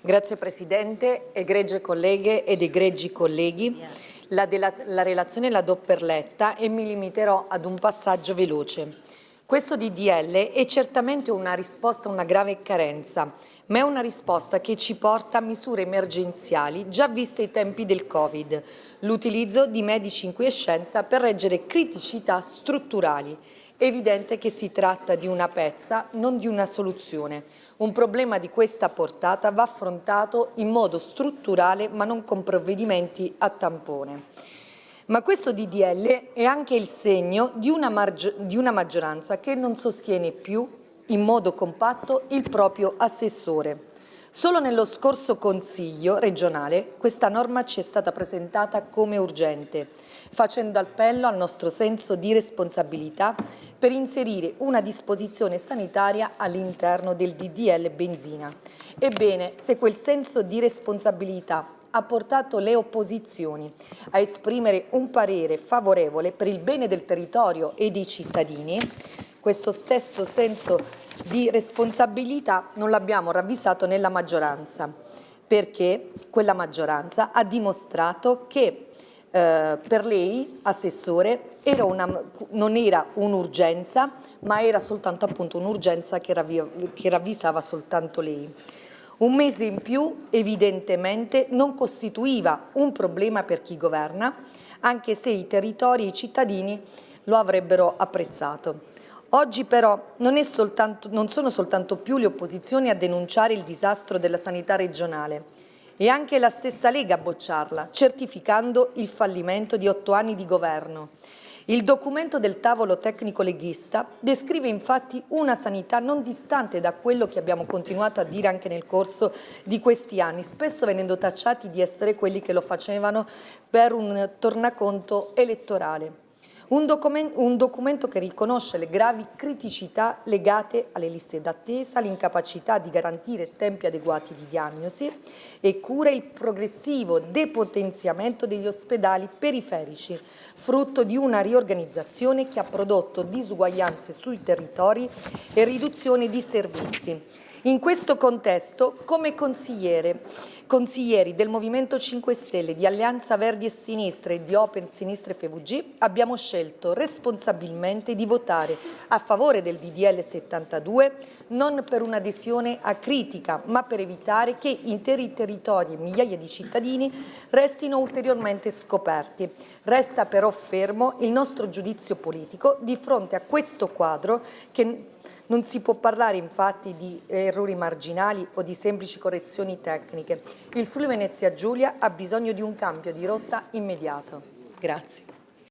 Grazie Presidente, egregie colleghe ed egregi colleghi. La relazione la do per letta e mi limiterò ad un passaggio veloce. Questo DDL è certamente una risposta a una grave carenza, ma è una risposta che ci porta a misure emergenziali già viste ai tempi del Covid, l'utilizzo di medici in quiescenza per reggere criticità strutturali. È evidente che si tratta di una pezza, non di una soluzione. Un problema di questa portata va affrontato in modo strutturale, ma non con provvedimenti a tampone. Ma questo DDL è anche il segno di una maggioranza che non sostiene più in modo compatto il proprio assessore. Solo nello scorso Consiglio regionale questa norma ci è stata presentata come urgente, facendo appello al nostro senso di responsabilità per inserire una disposizione sanitaria all'interno del DDL benzina. Ebbene, se quel senso di responsabilità ha portato le opposizioni a esprimere un parere favorevole per il bene del territorio e dei cittadini, questo stesso senso di responsabilità non l'abbiamo ravvisato nella maggioranza, perché quella maggioranza ha dimostrato che per lei, Assessore, non era un'urgenza, ma era soltanto appunto un'urgenza che ravvisava soltanto lei. Un mese in più evidentemente non costituiva un problema per chi governa, anche se i territori e i cittadini lo avrebbero apprezzato. Oggi però non sono soltanto più le opposizioni a denunciare il disastro della sanità regionale, è anche la stessa Lega a bocciarla, certificando il fallimento di 8 anni di governo. Il documento del tavolo tecnico leghista descrive infatti una sanità non distante da quello che abbiamo continuato a dire anche nel corso di questi anni, spesso venendo tacciati di essere quelli che lo facevano per un tornaconto elettorale. Un documento che riconosce le gravi criticità legate alle liste d'attesa, l'incapacità di garantire tempi adeguati di diagnosi e cura e il progressivo depotenziamento degli ospedali periferici, frutto di una riorganizzazione che ha prodotto disuguaglianze sui territori e riduzione di servizi. In questo contesto, come consiglieri del Movimento 5 Stelle, di Alleanza Verdi e Sinistra e di Open Sinistra FVG, abbiamo scelto responsabilmente di votare a favore del DDL 72, non per un'adesione acritica, ma per evitare che interi territori e migliaia di cittadini restino ulteriormente scoperti. Resta però fermo il nostro giudizio politico di fronte a questo quadro che non si può parlare infatti di errori marginali o di semplici correzioni tecniche. Il Friuli Venezia Giulia ha bisogno di un cambio di rotta immediato. Grazie.